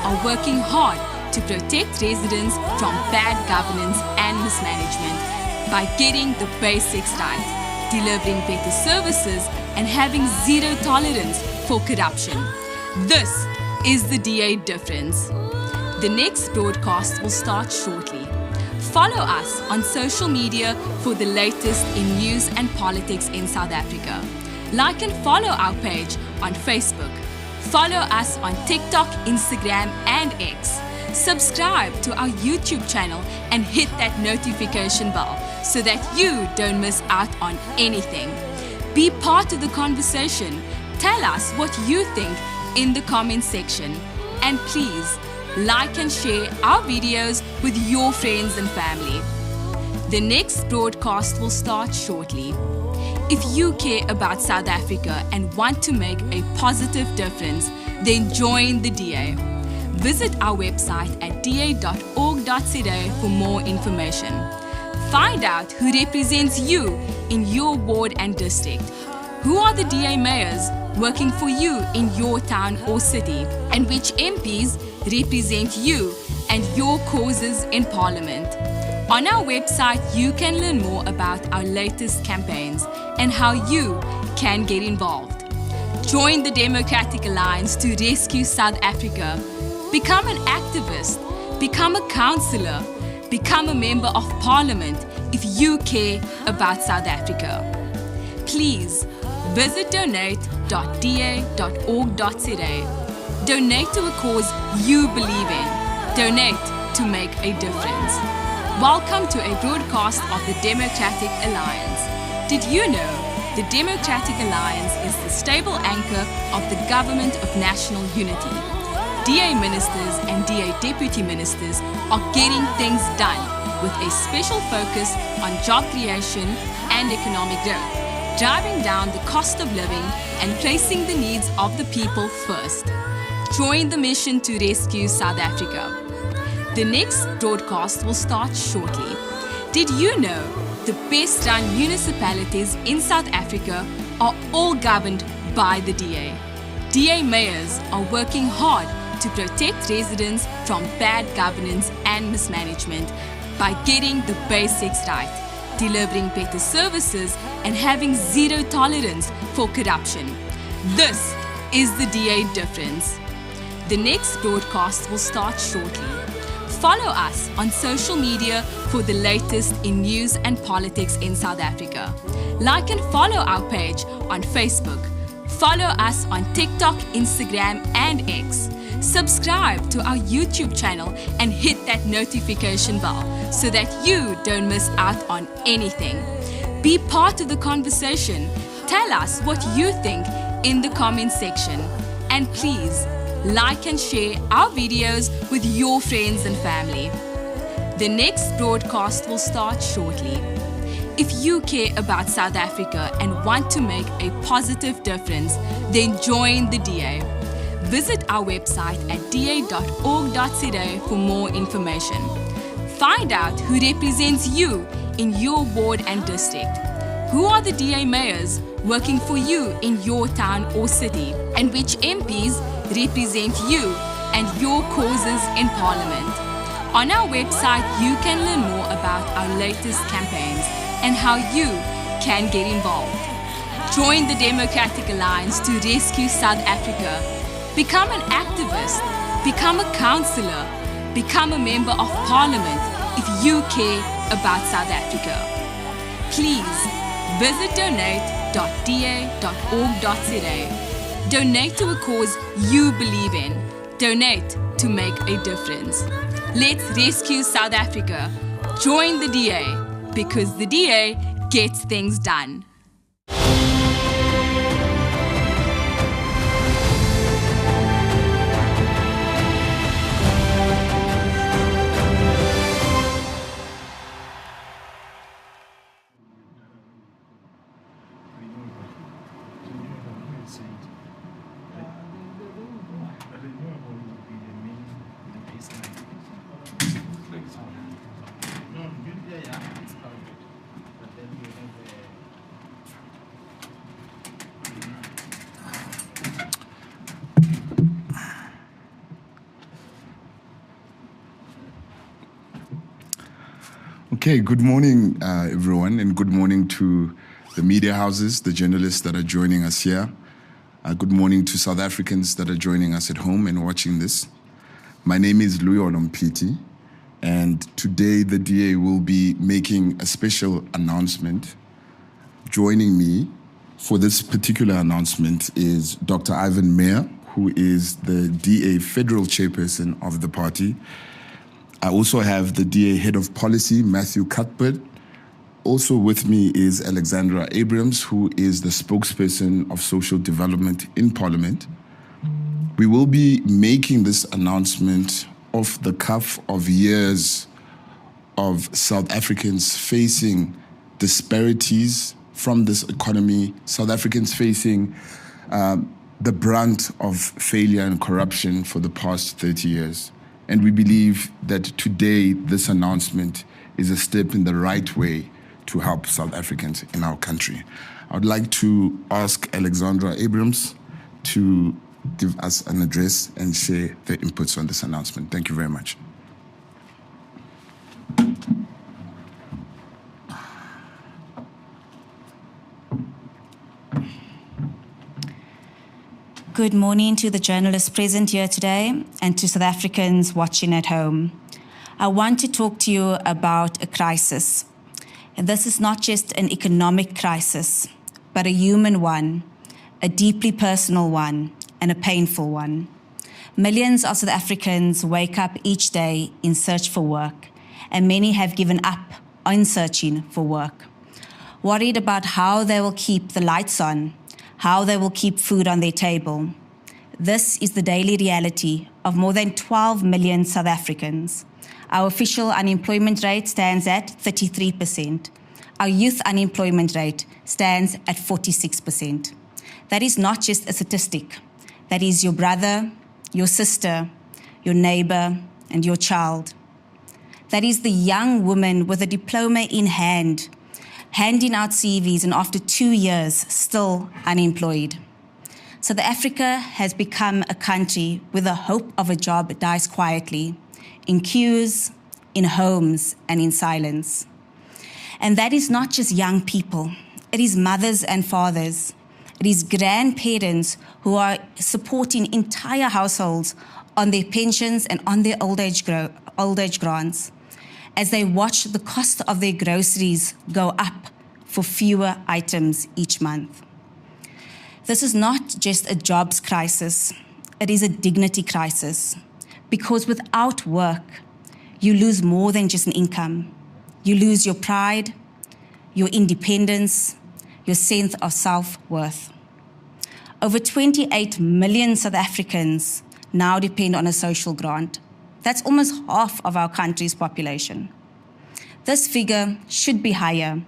are working hard to protect residents from bad governance and mismanagement by getting the basics right, delivering better services, and having zero tolerance for corruption. This is the DA difference. The next broadcast will start shortly. Follow us on social media for the latest in news and politics in South Africa. Like and follow our page on Facebook. Follow us on TikTok, Instagram, and X. Subscribe to our YouTube channel and hit that notification bell so that you don't miss out on anything. Be part of the conversation. Tell us what you think in the comment section. And please, like and share our videos with your friends and family. The next broadcast will start shortly. If you care about South Africa and want to make a positive difference, then join the DA. Visit our website at da.org.za for more information. Find out who represents you in your ward and district. Who are the DA mayors working for you in your town or city, and which MPs represent you and your causes in Parliament. On our website, you can learn more about our latest campaigns and how you can get involved. Join the Democratic Alliance to rescue South Africa. Become an activist, become a councillor, become a member of Parliament if you care about South Africa. Please visit donate.da.org.za. Donate to a cause you believe in. Donate to make a difference. Welcome to a broadcast of the Democratic Alliance. Did you know the Democratic Alliance is the stable anchor of the Government of National Unity? DA ministers and DA deputy ministers are getting things done with a special focus on job creation and economic growth, driving down the cost of living and placing the needs of the people first. Join the mission to rescue South Africa. The next broadcast will start shortly. Did you know the best run municipalities in South Africa are all governed by the DA? DA mayors are working hard to protect residents from bad governance and mismanagement by getting the basics right, delivering better services, and having zero tolerance for corruption. This is the DA difference. The next broadcast will start shortly. Follow us on social media for the latest in news and politics in South Africa. Like and follow our page on Facebook. Follow us on TikTok, Instagram, and X. Subscribe to our YouTube channel and hit that notification bell so that you don't miss out on anything. Be part of the conversation. Tell us what you think in the comment section. And please, like and share our videos with your friends and family. The next broadcast will start shortly. If you care about South Africa and want to make a positive difference, then join the DA. Visit our website at da.org.za for more information. Find out who represents you in your ward and district. Who are the DA mayors working for you in your town or city, and which MPs represent you and your causes in Parliament. On our website, you can learn more about our latest campaigns and how you can get involved. Join the Democratic Alliance to rescue South Africa. Become an activist, become a councillor, become a member of Parliament if you care about South Africa. Please visit donate.da.org.za. Donate to a cause you believe in. Donate to make a difference. Let's rescue South Africa. Join the DA, because the DA gets things done. Okay, good morning, everyone, and good morning to the media houses, the journalists that are joining us here. Good morning to South Africans that are joining us at home and watching this. My name is Louis Olompiti, and today the DA will be making a special announcement. Joining me for this particular announcement is Dr. Ivan Meyer, who is the DA federal chairperson of the party. I also have the DA head of policy, Matthew Cuthbert. Also with me is Alexandra Abrams, who is the spokesperson of social development in Parliament. We will be making this announcement off the cuff of years of South Africans facing disparities from this economy, South Africans facing the brunt of failure and corruption for the past 30 years. And we believe that today this announcement is a step in the right way to help South Africans in our country. I would like to ask Alexandra Abrams to give us an address and share their inputs on this announcement. Thank you very much. Good morning to the journalists present here today and to South Africans watching at home. I want to talk to you about a crisis. And this is not just an economic crisis, but a human one, a deeply personal one, and a painful one. Millions of South Africans wake up each day in search for work, and many have given up on searching for work, worried about how they will keep the lights on, how they will keep food on their table. This is the daily reality of more than 12 million South Africans. Our official unemployment rate stands at 33%. Our youth unemployment rate stands at 46%. That is not just a statistic. That is your brother, your sister, your neighbor, and your child. That is the young woman with a diploma in hand, handing out CVs and after 2 years, still unemployed. South Africa has become a country where the hope of a job dies quietly, in queues, in homes, and in silence. And that is not just young people. It is mothers and fathers. It is grandparents who are supporting entire households on their pensions and on their old age grants, as they watch the cost of their groceries go up for fewer items each month. This is not just a jobs crisis, it is a dignity crisis, because without work, you lose more than just an income. You lose your pride, your independence, your sense of self-worth. Over 28 million South Africans now depend on a social grant. That's almost half of our country's population. This figure should be higher,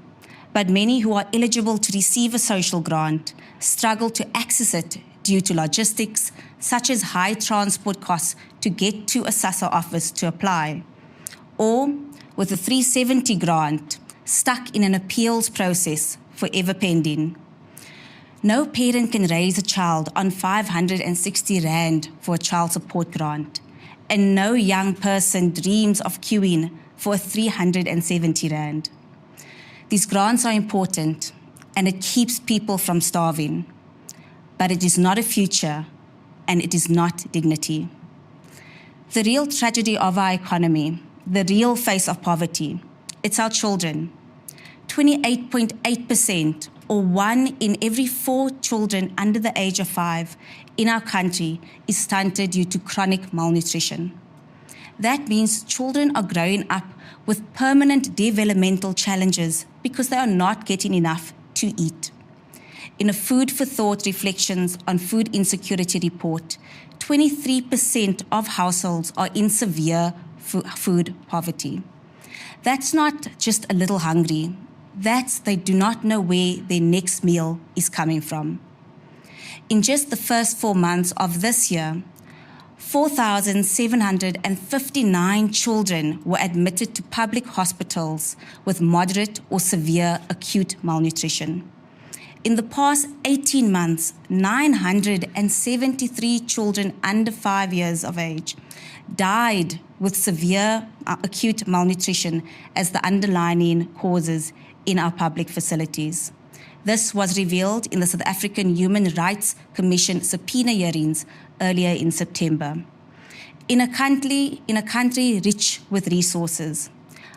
but many who are eligible to receive a social grant struggle to access it due to logistics, such as high transport costs to get to a SASSA office to apply, or with a 370 grant stuck in an appeals process forever pending. No parent can raise a child on 560 Rand for a child support grant, and no young person dreams of queuing for 370 Rand. These grants are important, and it keeps people from starving, but it is not a future, and it is not dignity. The real tragedy of our economy, the real face of poverty, it's our children. 28.8%, or 1 in every 4 children under the age of 5 in our country is stunted due to chronic malnutrition. That means children are growing up with permanent developmental challenges because they are not getting enough to eat. In a Food for Thought Reflections on Food Insecurity report, 23% of households are in severe food poverty. That's not just a little hungry. That's they do not know where their next meal is coming from. In just the first 4 months of this year, 4,759 children were admitted to public hospitals with moderate or severe acute malnutrition. In the past 18 months, 973 children under 5 years of age died with severe acute malnutrition as the underlying causes in our public facilities. This was revealed in the South African Human Rights Commission subpoena hearings earlier in September. In a country rich with resources,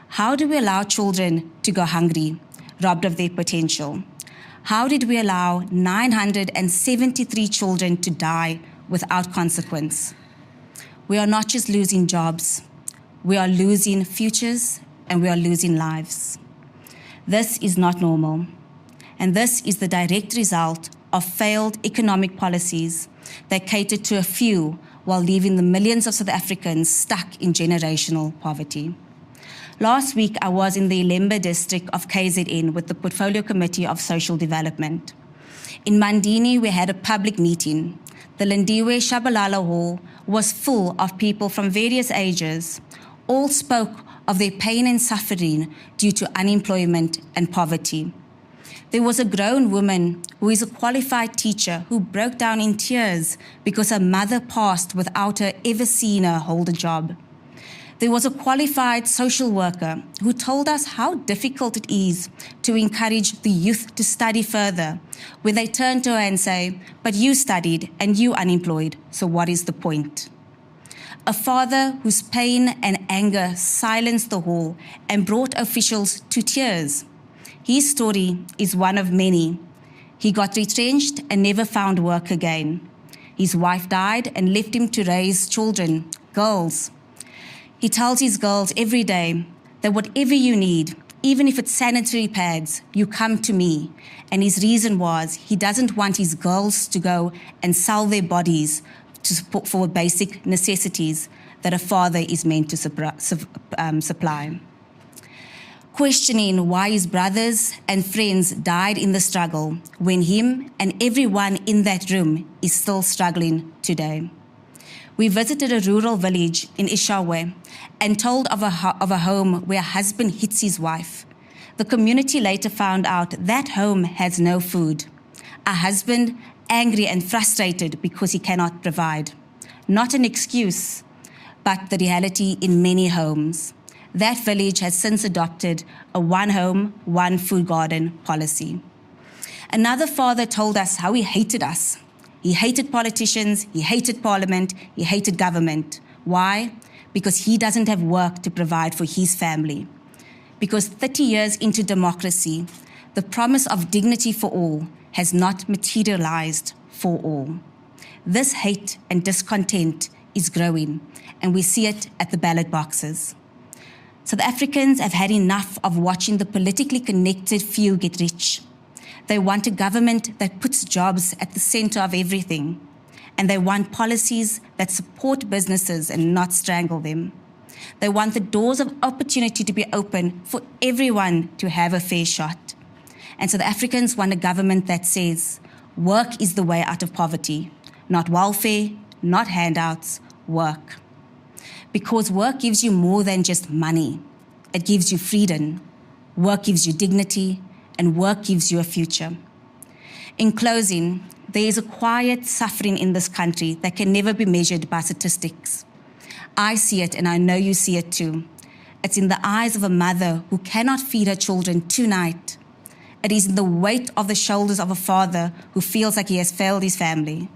how do we allow children to go hungry, robbed of their potential? How did we allow 973 children to die without consequence? We are not just losing jobs, we are losing futures and we are losing lives. This is not normal, and this is the direct result of failed economic policies that cater to a few while leaving the millions of South Africans stuck in generational poverty. Last week, I was in the Ilembe district of KZN with the Portfolio Committee of Social Development. In Mandini, we had a public meeting. The Lindiwe Shabalala Hall was full of people from various ages. All spoke of their pain and suffering due to unemployment and poverty. There was a grown woman who is a qualified teacher who broke down in tears because her mother passed without her ever seeing her hold a job. There was a qualified social worker who told us how difficult it is to encourage the youth to study further, when they turn to her and say, "But you studied and you unemployed, so what is the point?" A father whose pain and anger silenced the hall and brought officials to tears. His story is one of many. He got retrenched and never found work again. His wife died and left him to raise children, girls. He tells his girls every day that whatever you need, even if it's sanitary pads, you come to me. And his reason was he doesn't want his girls to go and sell their bodies to support for basic necessities that a father is meant to supply. Questioning why his brothers and friends died in the struggle when him and everyone in that room is still struggling today. We visited a rural village in Ishawe and told of a home where a husband hits his wife. The community later found out that home has no food. A husband angry and frustrated because he cannot provide. Not an excuse, but the reality in many homes. That village has since adopted a one home, one food garden policy. Another father told us how he hated us. He hated politicians, he hated parliament, he hated government. Why? Because he doesn't have work to provide for his family. Because 30 years into democracy, the promise of dignity for all has not materialized for all. This hate and discontent is growing, and we see it at the ballot boxes. South Africans have had enough of watching the politically connected few get rich. They want a government that puts jobs at the center of everything, and they want policies that support businesses and not strangle them. They want the doors of opportunity to be open for everyone to have a fair shot. And South Africans want a government that says, work is the way out of poverty, not welfare, not handouts, work. Because work gives you more than just money. It gives you freedom. Work gives you dignity, and work gives you a future. In closing, there is a quiet suffering in this country that can never be measured by statistics. I see it, and I know you see it too. It's in the eyes of a mother who cannot feed her children tonight. It is in the weight of the shoulders of a father who feels like he has failed his family.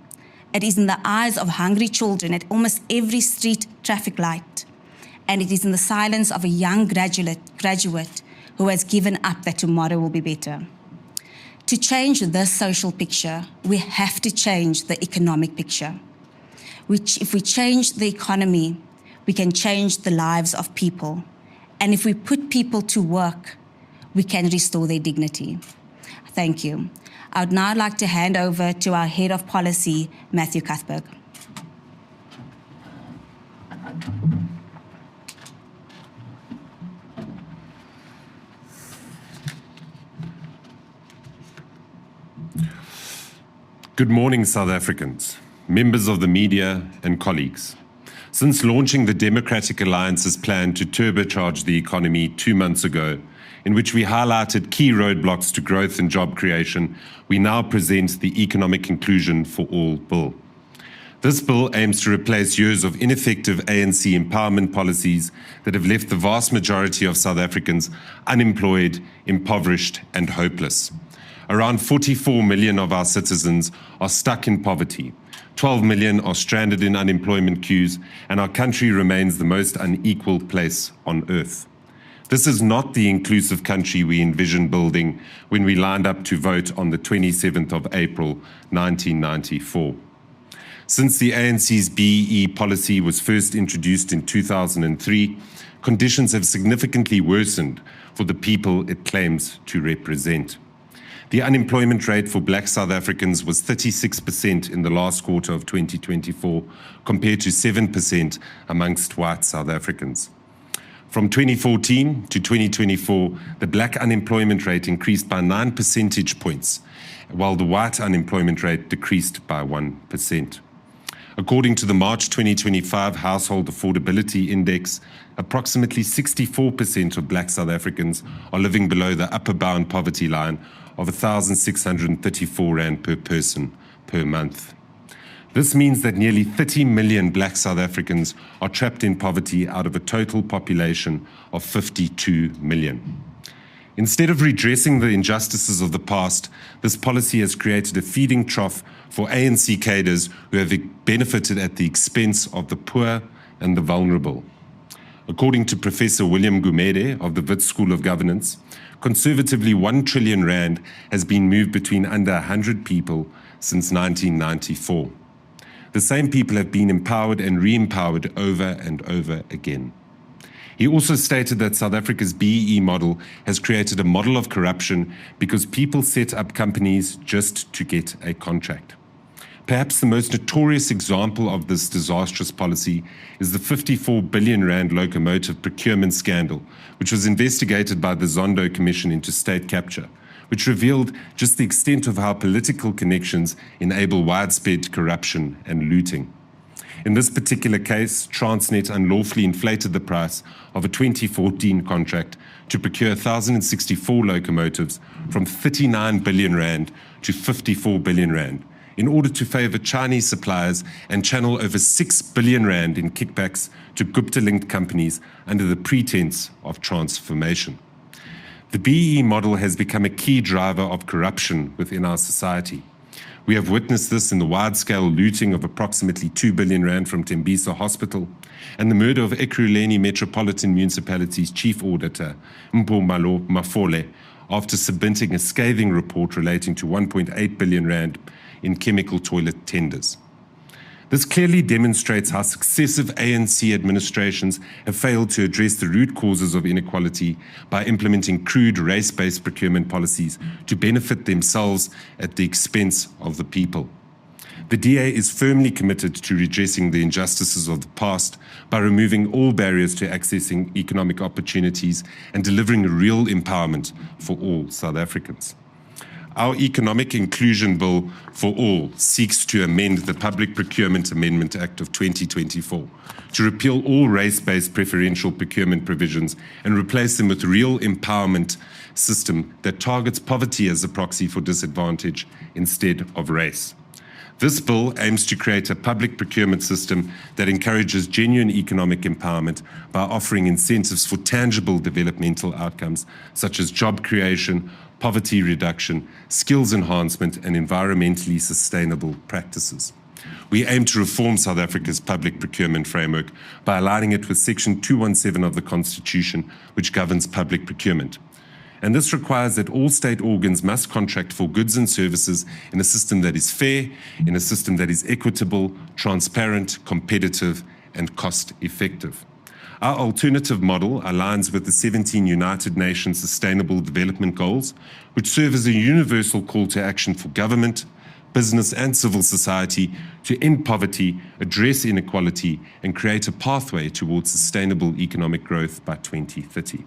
It is in the eyes of hungry children at almost every street traffic light. And it is in the silence of a young graduate who has given up that tomorrow will be better. To change this social picture, we have to change the economic picture. If we change the economy, we can change the lives of people. And if we put people to work, we can restore their dignity. Thank you. I would now like to hand over to our Head of Policy, Matthew Cuthberg. Good morning, South Africans, members of the media and colleagues. Since launching the Democratic Alliance's plan to turbocharge the economy 2 months ago, in which we highlighted key roadblocks to growth and job creation, we now present the Economic Inclusion for All Bill. This bill aims to replace years of ineffective ANC empowerment policies that have left the vast majority of South Africans unemployed, impoverished, and hopeless. Around 44 million of our citizens are stuck in poverty. 12 million are stranded in unemployment queues, and our country remains the most unequal place on earth. This is not the inclusive country we envisioned building when we lined up to vote on the 27th of April, 1994. Since the ANC's BEE policy was first introduced in 2003, conditions have significantly worsened for the people it claims to represent. The unemployment rate for Black South Africans was 36% in the last quarter of 2024, compared to 7% amongst white South Africans. From 2014 to 2024, the Black unemployment rate increased by 9 percentage points, while the white unemployment rate decreased by 1%. According to the March 2025 Household Affordability Index, approximately 64% of Black South Africans are living below the upper bound poverty line of 1,634 Rand per person per month. This means that nearly 30 million Black South Africans are trapped in poverty out of a total population of 52 million. Instead of redressing the injustices of the past, this policy has created a feeding trough for ANC cadres who have benefited at the expense of the poor and the vulnerable. According to Professor William Gumede of the Wits School of Governance, conservatively 1 trillion Rand has been moved between under 100 people since 1994. The same people have been empowered and re-empowered over and over again. He also stated that South Africa's BEE model has created a model of corruption because people set up companies just to get a contract. Perhaps the most notorious example of this disastrous policy is the 54 billion Rand locomotive procurement scandal, which was investigated by the Zondo Commission into state capture, which revealed just the extent of how political connections enable widespread corruption and looting. In this particular case, Transnet unlawfully inflated the price of a 2014 contract to procure 1,064 locomotives from 39 billion Rand to 54 billion Rand in order to favor Chinese suppliers and channel over 6 billion Rand in kickbacks to Gupta-linked companies under the pretense of transformation. The BEE model has become a key driver of corruption within our society. We have witnessed this in the wide-scale looting of approximately 2 billion Rand from Tembisa Hospital and the murder of Ekurhuleni Metropolitan Municipality's chief auditor, Mpho Mafole, after submitting a scathing report relating to 1.8 billion Rand in chemical toilet tenders. This clearly demonstrates how successive ANC administrations have failed to address the root causes of inequality by implementing crude race-based procurement policies to benefit themselves at the expense of the people. The DA is firmly committed to redressing the injustices of the past by removing all barriers to accessing economic opportunities and delivering real empowerment for all South Africans. Our Economic Inclusion Bill for All seeks to amend the Public Procurement Amendment Act of 2024 to repeal all race-based preferential procurement provisions and replace them with a real empowerment system that targets poverty as a proxy for disadvantage instead of race. This bill aims to create a public procurement system that encourages genuine economic empowerment by offering incentives for tangible developmental outcomes such as job creation, poverty reduction, skills enhancement, and environmentally sustainable practices. We aim to reform South Africa's public procurement framework by aligning it with Section 217 of the Constitution, which governs public procurement. And this requires that all state organs must contract for goods and services in a system that is fair, in a system that is equitable, transparent, competitive, and cost-effective. Our alternative model aligns with the 17 United Nations Sustainable Development Goals, which serve as a universal call to action for government, business, and civil society to end poverty, address inequality, and create a pathway towards sustainable economic growth by 2030.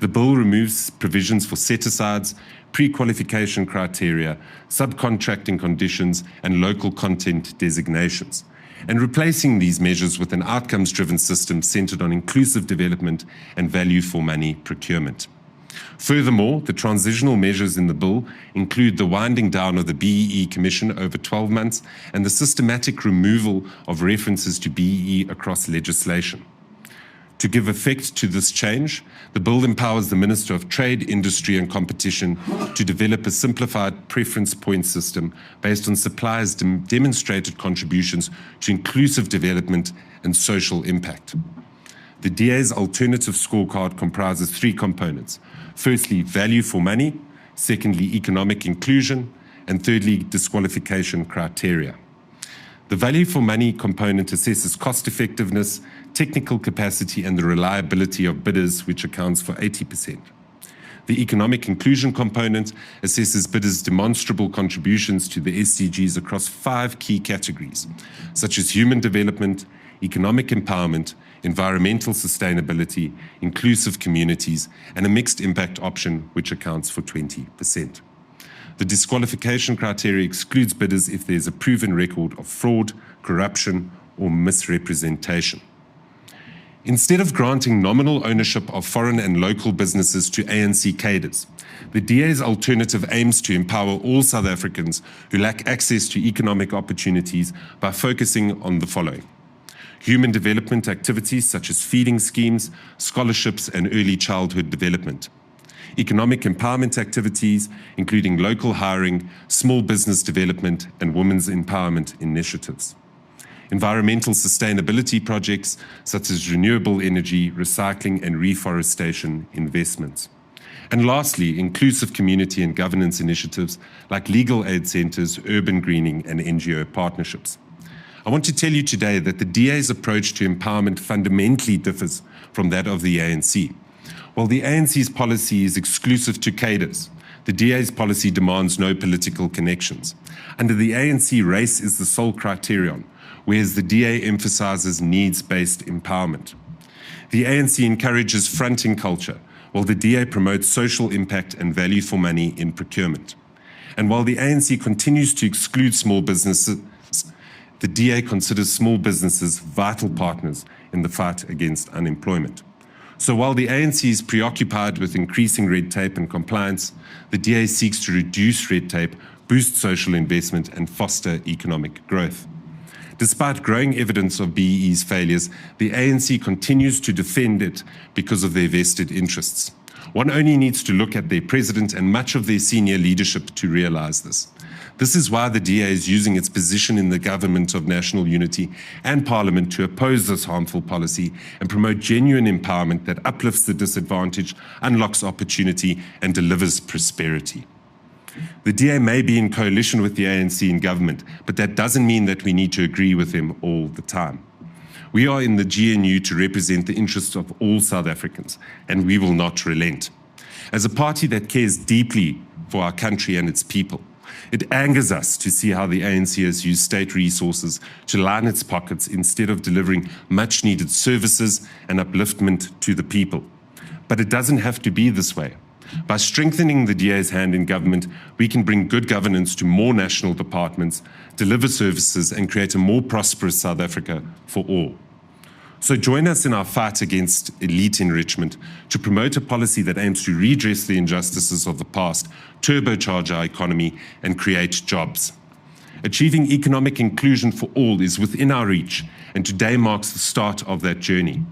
The bill removes provisions for set-asides, pre-qualification criteria, subcontracting conditions, and local content designations. and replacing these measures with an outcomes-driven system centered on inclusive development and value-for-money procurement. Furthermore, the transitional measures in the bill include the winding down of the BEE Commission over 12 months and the systematic removal of references to BEE across legislation. To give effect to this change, the bill empowers the Minister of Trade, Industry and Competition to develop a simplified preference point system based on suppliers' demonstrated contributions to inclusive development and social impact. The DA's alternative scorecard comprises 3 components. Firstly, value for money. Secondly, economic inclusion. And thirdly, disqualification criteria. The value for money component assesses cost effectiveness, technical capacity, and the reliability of bidders, which accounts for 80%. The economic inclusion component assesses bidders' demonstrable contributions to the SDGs across 5 key categories, such as human development, economic empowerment, environmental sustainability, inclusive communities, and a mixed impact option, which accounts for 20%. The disqualification criteria excludes bidders if there is a proven record of fraud, corruption, or misrepresentation. Instead of granting nominal ownership of foreign and local businesses to ANC cadres, the DA's alternative aims to empower all South Africans who lack access to economic opportunities by focusing on the following: human development activities such as feeding schemes, scholarships, and early childhood development; economic empowerment activities, including local hiring, small business development, and women's empowerment initiatives; environmental sustainability projects such as renewable energy, recycling, and reforestation investments; and lastly, inclusive community and governance initiatives like legal aid centers, urban greening, and NGO partnerships. I want to tell you today that the DA's approach to empowerment fundamentally differs from that of the ANC. While the ANC's policy is exclusive to cadres, the DA's policy demands no political connections. Under the ANC, race is the sole criterion, whereas the DA emphasizes needs-based empowerment. The ANC encourages fronting culture, while the DA promotes social impact and value for money in procurement. And while the ANC continues to exclude small businesses, the DA considers small businesses vital partners in the fight against unemployment. So while the ANC is preoccupied with increasing red tape and compliance, the DA seeks to reduce red tape, boost social investment, and foster economic growth. Despite growing evidence of BEE's failures, the ANC continues to defend it because of their vested interests. One only needs to look at their president and much of their senior leadership to realize this. This is why the DA is using its position in the government of national unity and parliament to oppose this harmful policy and promote genuine empowerment that uplifts the disadvantaged, unlocks opportunity, and delivers prosperity. The DA may be in coalition with the ANC in government, but that doesn't mean that we need to agree with them all the time. We are in the GNU to represent the interests of all South Africans, and we will not relent. As a party that cares deeply for our country and its people, it angers us to see how the ANC has used state resources to line its pockets instead of delivering much-needed services and upliftment to the people. But it doesn't have to be this way. By strengthening the DA's hand in government, we can bring good governance to more national departments, deliver services, and create a more prosperous South Africa for all. So join us in our fight against elite enrichment to promote a policy that aims to redress the injustices of the past, turbocharge our economy, and create jobs. Achieving economic inclusion for all is within our reach, and today marks the start of that journey.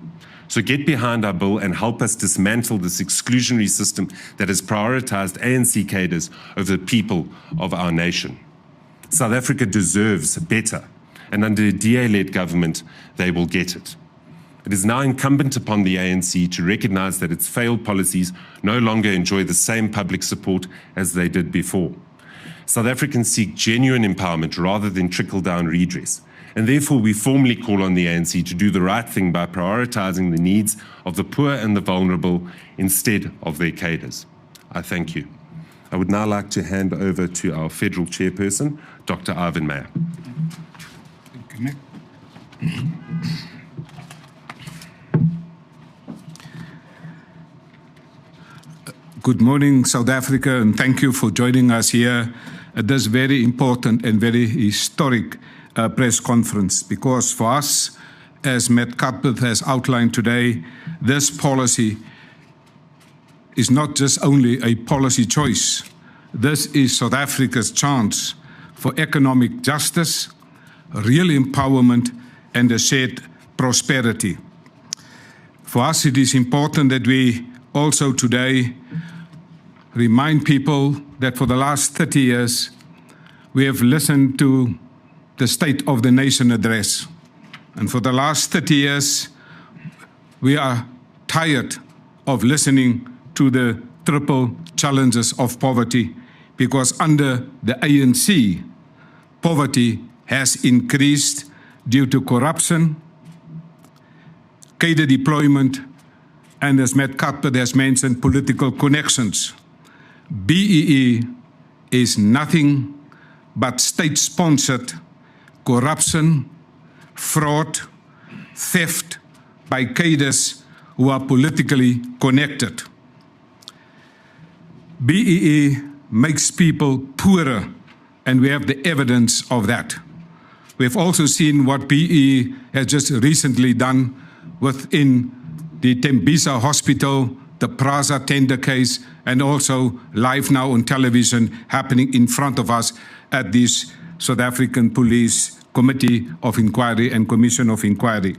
So get behind our bill and help us dismantle this exclusionary system that has prioritized ANC cadres over the people of our nation. South Africa deserves better, and under a DA-led government, they will get it. It is now incumbent upon the ANC to recognize that its failed policies no longer enjoy the same public support as they did before. South Africans seek genuine empowerment rather than trickle-down redress, and therefore we formally call on the ANC to do the right thing by prioritizing the needs of the poor and the vulnerable instead of their cadres. I thank you. I would now like to hand over to our federal chairperson, Dr. Ivan Meyer. Thank you, Nick. Good morning, South Africa, and thank you for joining us here at this very important and very historic press conference, because for us, as Matt Cuthbert has outlined today, this policy is not just only a policy choice. This is South Africa's chance for economic justice, real empowerment, and a shared prosperity. For us, it is important that we also today remind people that for the last 30 years, we have listened to the State of the Nation address. And for the last 30 years, we are tired of listening to the triple challenges of poverty, because under the ANC, poverty has increased due to corruption, cadre deployment, and as Matt Cuthbert has mentioned, political connections. BEE is nothing but state-sponsored corruption, fraud, theft by cadres who are politically connected. BEE makes people poorer, and we have the evidence of that. We've also seen what BEE has just recently done within the Tembisa Hospital, the Praza tender case, and also live now on television happening in front of us at this South African Police Committee of Inquiry and Commission of Inquiry.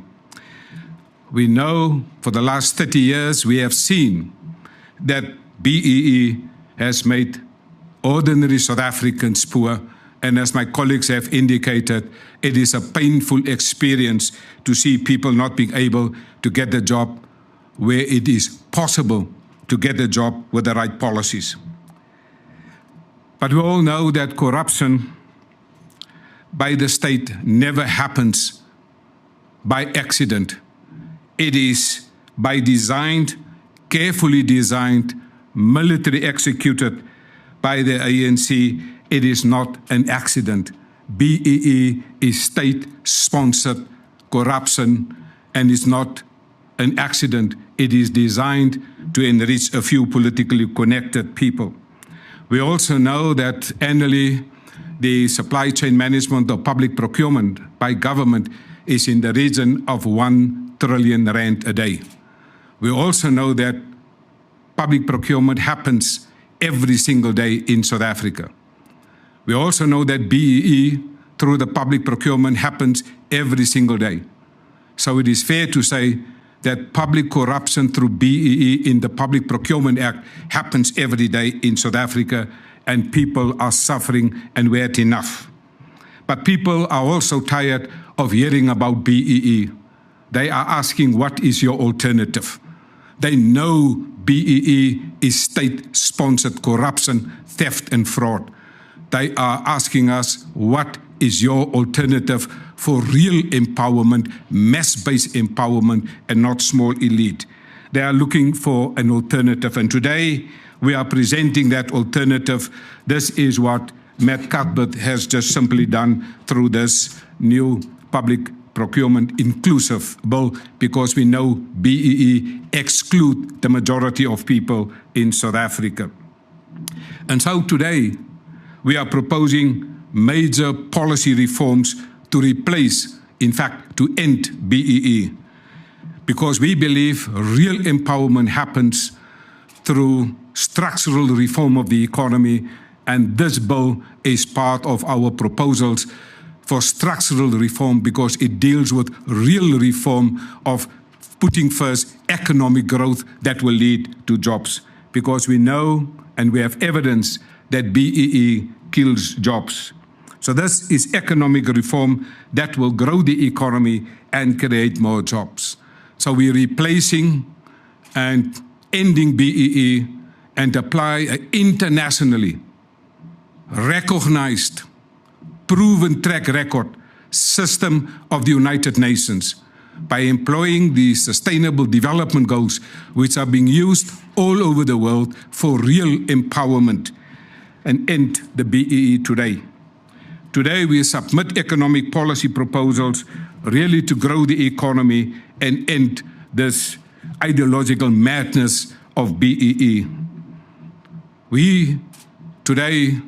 We know for the last 30 years we have seen that BEE has made ordinary South Africans poor, and as my colleagues have indicated, it is a painful experience to see people not being able to get a job where it is possible to get a job with the right policies. But we all know that corruption by the state never happens by accident. It is by design, carefully designed, military executed by the ANC. It is not an accident. BEE is state-sponsored corruption, and it's not an accident. It is designed to enrich a few politically connected people. We also know that annually the supply chain management of public procurement by government is in the region of 1 trillion rand a day. We also know that public procurement happens every single day in South Africa. We also know that BEE through the public procurement happens every single day. So it is fair to say that public corruption through BEE in the Public Procurement Act happens every day in South Africa, and people are suffering, and we're at enough. But people are also tired of hearing about BEE. They are asking, what is your alternative? They know BEE is state-sponsored corruption, theft, and fraud. They are asking us, what is your alternative for real empowerment, mass-based empowerment, and not small elite? They are looking for an alternative, and today we are presenting that alternative. This is what Matt Cuthbert has just simply done through this new public procurement inclusive bill, because we know BEE exclude the majority of people in South Africa. And so today we are proposing major policy reforms to replace, in fact, to end BEE, because we believe real empowerment happens through structural reform of the economy, and this bill is part of our proposals for structural reform, because it deals with real reform of putting first economic growth that will lead to jobs. Because we know and we have evidence that BEE kills jobs. So this is economic reform that will grow the economy and create more jobs. So we're replacing and ending BEE and apply an internationally recognized, proven track record system of the United Nations by employing the Sustainable Development Goals, which are being used all over the world for real empowerment, and end the BEE today. Today we submit economic policy proposals really to grow the economy and end this ideological madness of BEE. We today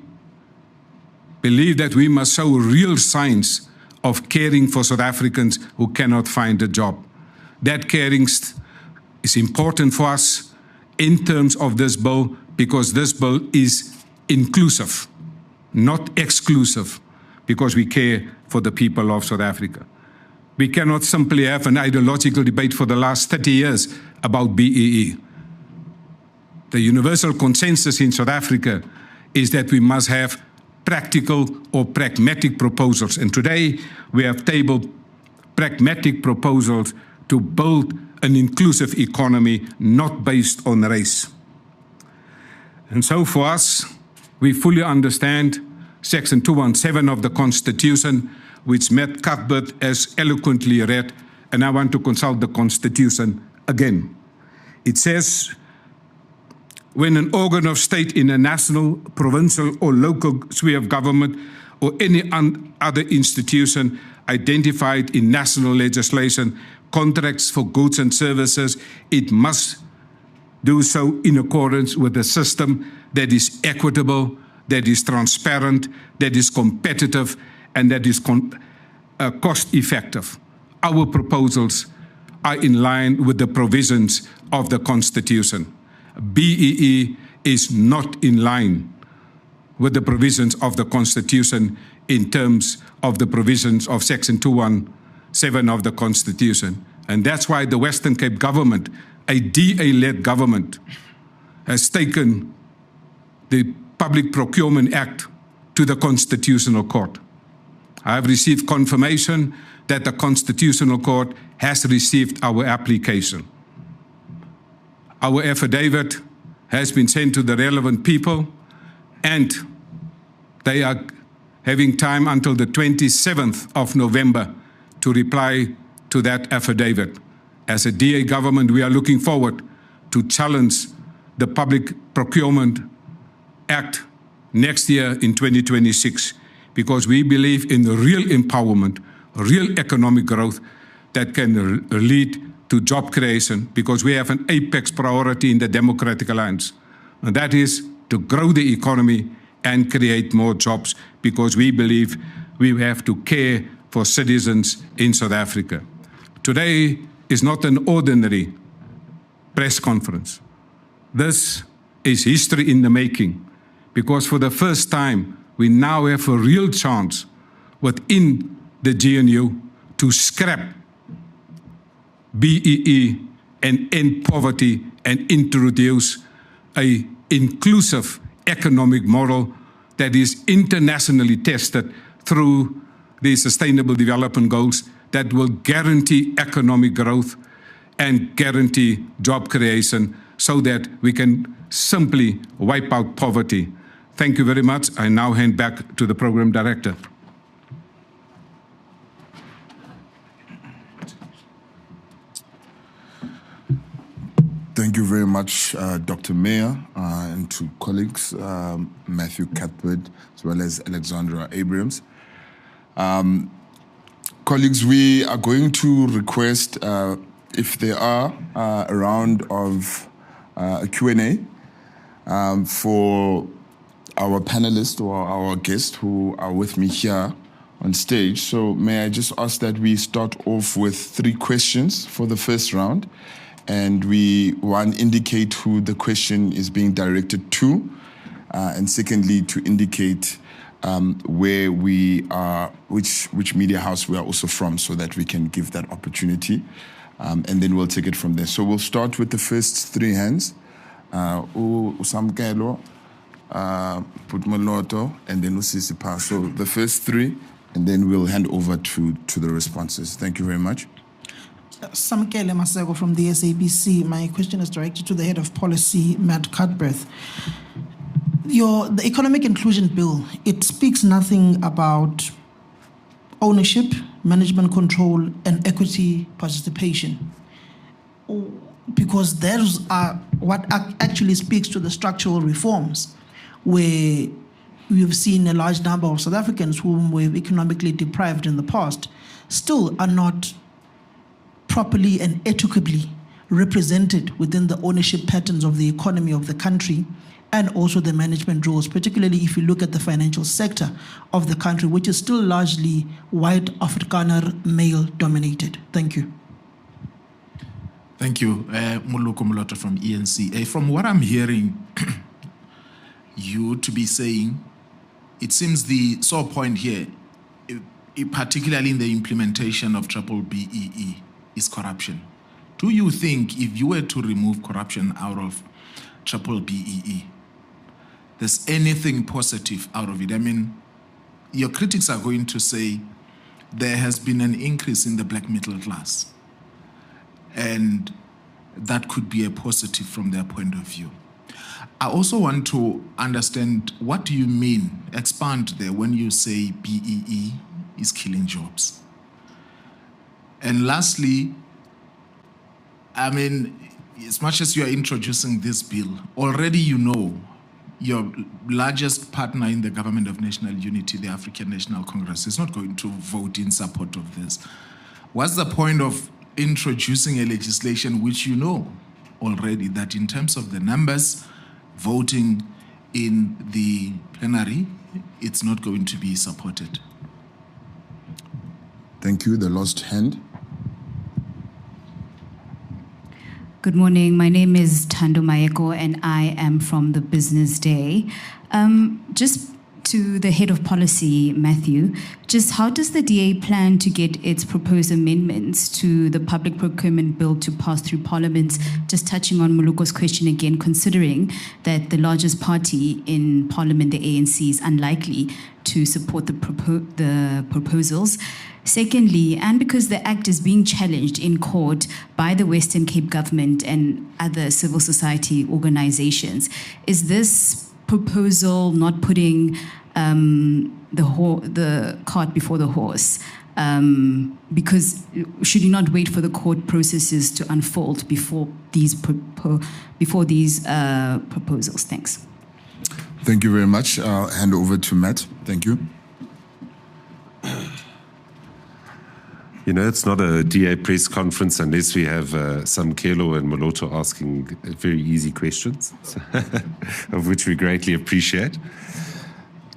believe that we must show real signs of caring for South Africans who cannot find a job. That caring is important for us in terms of this bill, because this bill is inclusive, not exclusive, because we care for the people of South Africa. We cannot simply have an ideological debate for the last 30 years about BEE. The universal consensus in South Africa is that we must have practical or pragmatic proposals. And today we have tabled pragmatic proposals to build an inclusive economy not based on race. And so for us, we fully understand Section 217 of the Constitution, which Matt Cuthbert has eloquently read, and I want to consult the Constitution again. It says, when an organ of state in a national, provincial, or local sphere of government or any other institution identified in national legislation contracts for goods and services, it must do so in accordance with a system that is equitable, that is transparent, that is competitive, and that is cost-effective. Our proposals are in line with the provisions of the Constitution. BEE is not in line with the provisions of the Constitution in terms of the provisions of Section 217 of the Constitution. And that's why the Western Cape government, a DA-led government, has taken the Public Procurement Act to the Constitutional Court. I have received confirmation that the Constitutional Court has received our application. Our affidavit has been sent to the relevant people, and they are having time until the 27th of November to reply to that affidavit. As a DA government, we are looking forward to challenge the Public Procurement Act next year in 2026, because we believe in the real empowerment, real economic growth that can lead to job creation, because we have an apex priority in the Democratic Alliance, and that is to grow the economy and create more jobs, because we believe we have to care for citizens in South Africa. Today is not an ordinary press conference. This is history in the making, because for the first time, we now have a real chance within the GNU to scrap BEE and end poverty and introduce an inclusive economic model that is internationally tested through the Sustainable Development Goals that will guarantee economic growth and guarantee job creation so that we can simply wipe out poverty. Thank you very much. I now hand back to the Program Director. Thank you very much, Dr. Mayor, and to colleagues, Matthew Cuthbert, as well as Alexandra Abrams. Colleagues, we are going to request, if there are a round of a Q&A for our panelists or our guests who are with me here on stage. So may I just ask that we start off with 3 questions for the first round, and one, indicate who the question is being directed to, and secondly, to indicate where we are, which media house we are also from, so that we can give that opportunity, and then we'll take it from there. So we'll start with the first 3 hands. Usamkelo, Putmoloto, and then Usisipa. So the first 3, and then we'll hand over to the responses. Thank you very much. Samkele Masego from the SABC. My question is directed to the head of policy, Matt Cuthbert. The economic inclusion bill, it speaks nothing about ownership, management control, and equity participation, because those are what actually speaks to the structural reforms, where we've seen a large number of South Africans whom were economically deprived in the past still are not properly and equitably represented within the ownership patterns of the economy of the country, and also the management roles, particularly if you look at the financial sector of the country, which is still largely white Afrikaner male dominated. Thank you. Thank you. Muluko Moloto from ENC. From what I'm hearing you to be saying, it seems the sore point here, particularly in the implementation of BBBEE, is corruption. Do you think if you were to remove corruption out of BBBEE, there's anything positive out of it? I mean, your critics are going to say there has been an increase in the black middle class, and that could be a positive from their point of view. I also want to understand, what do you mean, expand there, when you say BEE is killing jobs? And lastly, I mean, as much as you are introducing this bill, already you know your largest partner in the Government of National Unity, the African National Congress, is not going to vote in support of this. What's the point of introducing a legislation which you know already that in terms of the numbers voting in the plenary, it's not going to be supported? Thank you. The last hand. Good morning. My name is Thando Maeko, and I am from the Business Day. Just to the head of policy, Matthew, just how does the DA plan to get its proposed amendments to the public procurement bill to pass through Parliament? Just touching on Muluko's question again, considering that the largest party in Parliament, the ANC, is unlikely to support the proposals. Secondly, and because the Act is being challenged in court by the Western Cape government and other civil society organizations, is this proposal not putting the cart before the horse? Because should you not wait for the court processes to unfold before these proposals? Thanks. Thank you very much. I'll hand over to Matt. Thank you. You know, it's not a DA press conference unless we have some Kelo and Moloto asking very easy questions, of which we greatly appreciate.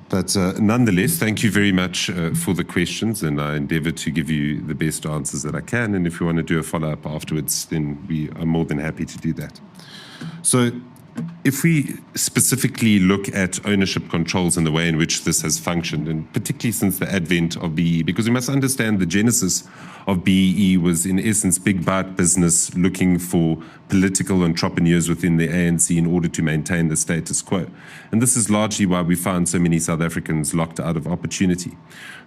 But nonetheless, thank you very much for the questions, and I endeavor to give you the best answers that I can. And if you want to do a follow-up afterwards, then we are more than happy to do that. So if we specifically look at ownership controls and the way in which this has functioned, and particularly since the advent of BEE, because we must understand the genesis of BEE was in essence big bite business looking for political entrepreneurs within the ANC in order to maintain the status quo. And this is largely why we find so many South Africans locked out of opportunity.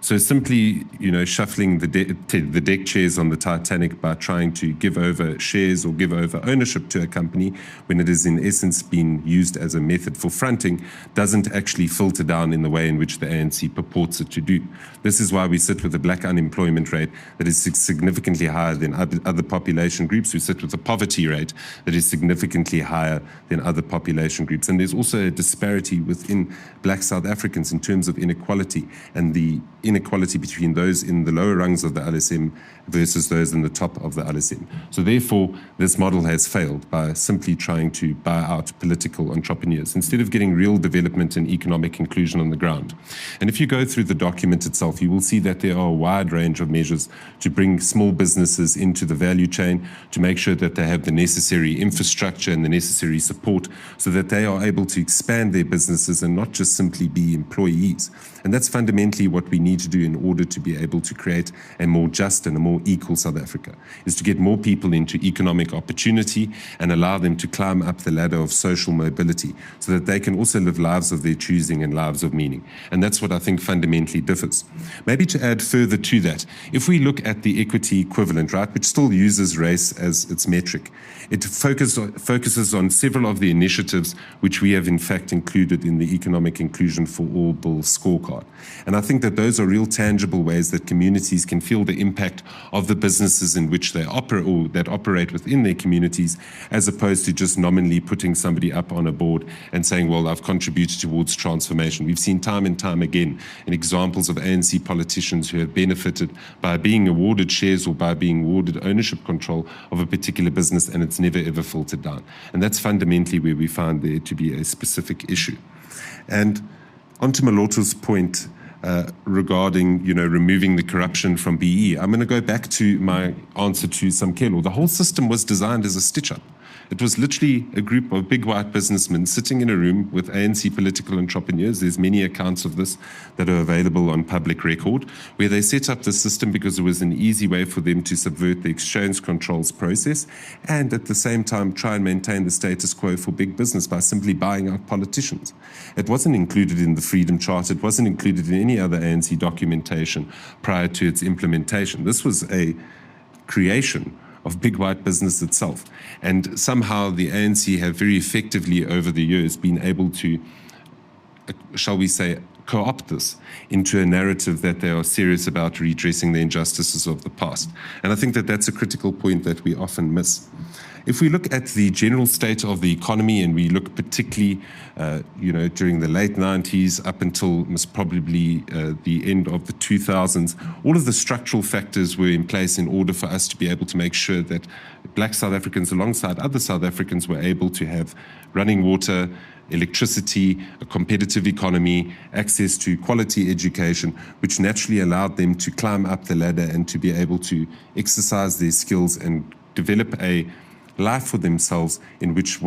So simply, you know, shuffling the deck chairs on the Titanic by trying to give over shares or give over ownership to a company when it is in essence been used as a method for fronting doesn't actually filter down in the way in which the ANC purports it to do. This is why we sit with a black unemployment rate that is significantly higher than other population groups. We sit with a poverty rate that is significantly higher than other population groups. And there's also a disparity within black South Africans in terms of inequality, and the inequality between those in the lower rungs of the LSM versus those in the top of the LSM. So therefore, this model has failed by simply trying to buy out political entrepreneurs instead of getting real development and economic inclusion on the ground. And if you go through the document itself, you will see that there are a wide range of measures to bring small businesses into the value chain, to make sure that they have the necessary infrastructure and the necessary support so that they are able to expand their businesses and not just simply be employees. And that's fundamentally what we need to do in order to be able to create a more just and a more equal South Africa, is to get more people into economic opportunity and allow them to climb up the ladder of social mobility so that they can also live lives of their choosing and lives of meaning. And that's what I think fundamentally differs. Maybe to add further to that, if we look at the equity equivalent, right, which still uses race as its metric, it focuses on several of the initiatives which we have in fact included in the Economic Inclusion for All Bill scorecard. card. And I think that those are real tangible ways that communities can feel the impact of the businesses in which they operate or that operate within their communities, as opposed to just nominally putting somebody up on a board and saying, well, I've contributed towards transformation. We've seen time and time again in examples of ANC politicians who have benefited by being awarded shares or by being awarded ownership control of a particular business, and it's never ever filtered down. And that's fundamentally where we find there to be a specific issue. And onto Moloto's point regarding, removing the corruption from BE, I'm going to go back to my answer to Samkelo. The whole system was designed as a stitch-up. It was literally a group of big white businessmen sitting in a room with ANC political entrepreneurs. There's many accounts of this that are available on public record, where they set up the system because it was an easy way for them to subvert the exchange controls process and at the same time try and maintain the status quo for big business by simply buying out politicians. It wasn't included in the Freedom Charter. It wasn't included in any other ANC documentation prior to its implementation. This was a creation of big white business itself. And somehow the ANC have very effectively over the years been able to, shall we say, co-opt this into a narrative that they are serious about redressing the injustices of the past. And I think that that's a critical point that we often miss. If we look at the general state of the economy, and we look particularly, during the late 90s up until most probably the end of the 2000s, all of the structural factors were in place in order for us to be able to make sure that black South Africans alongside other South Africans were able to have running water, electricity, a competitive economy, access to quality education, which naturally allowed them to climb up the ladder and to be able to exercise their skills and develop a life for themselves in which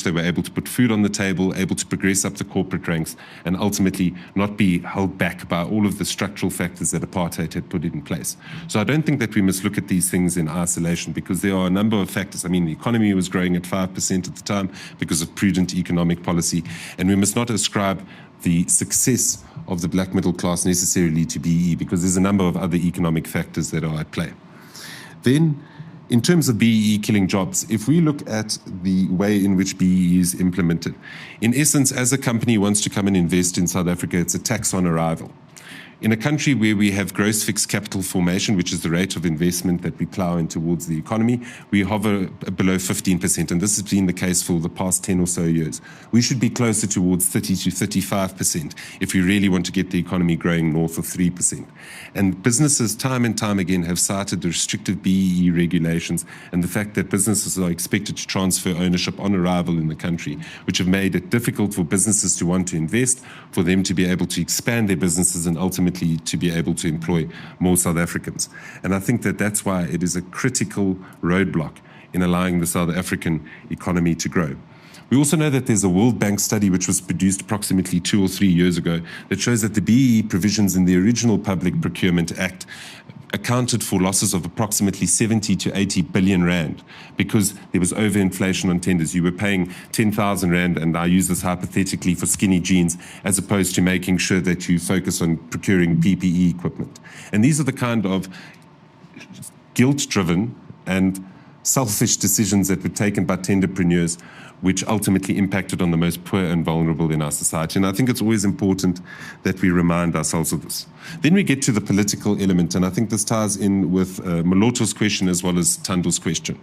they were able to put food on the table, able to progress up the corporate ranks, and ultimately not be held back by all of the structural factors that apartheid had put in place. So I don't think that we must look at these things in isolation, because there are a number of factors. I mean, the economy was growing at 5% at the time because of prudent economic policy, and we must not ascribe the success of the black middle class necessarily to BE, because there's a number of other economic factors that are at play. Then, in terms of BEE killing jobs, if we look at the way in which BEE is implemented, in essence, as a company wants to come and invest in South Africa, it's a tax on arrival. In a country where we have gross fixed capital formation, which is the rate of investment that we plow in towards the economy, we hover below 15%, and this has been the case for the past 10 or so years. We should be closer towards 30 to 35% if we really want to get the economy growing north of 3%. And businesses time and time again have cited the restrictive BEE regulations and the fact that businesses are expected to transfer ownership on arrival in the country, which have made it difficult for businesses to want to invest, for them to be able to expand their businesses, and ultimately to be able to employ more South Africans. And I think that that's why it is a critical roadblock in allowing the South African economy to grow. We also know that there's a World Bank study which was produced approximately 2 or 3 years ago that shows that the BEE provisions in the original Public Procurement Act accounted for losses of approximately 70 to 80 billion rand because there was overinflation on tenders. You were paying 10,000 rand, and I use this hypothetically, for skinny jeans, as opposed to making sure that you focus on procuring PPE equipment. And these are the kind of guilt-driven and selfish decisions that were taken by tenderpreneurs, which ultimately impacted on the most poor and vulnerable in our society. And I think it's always important that we remind ourselves of this. Then we get to the political element, and I think this ties in with Moloto's question as well as Tando's question.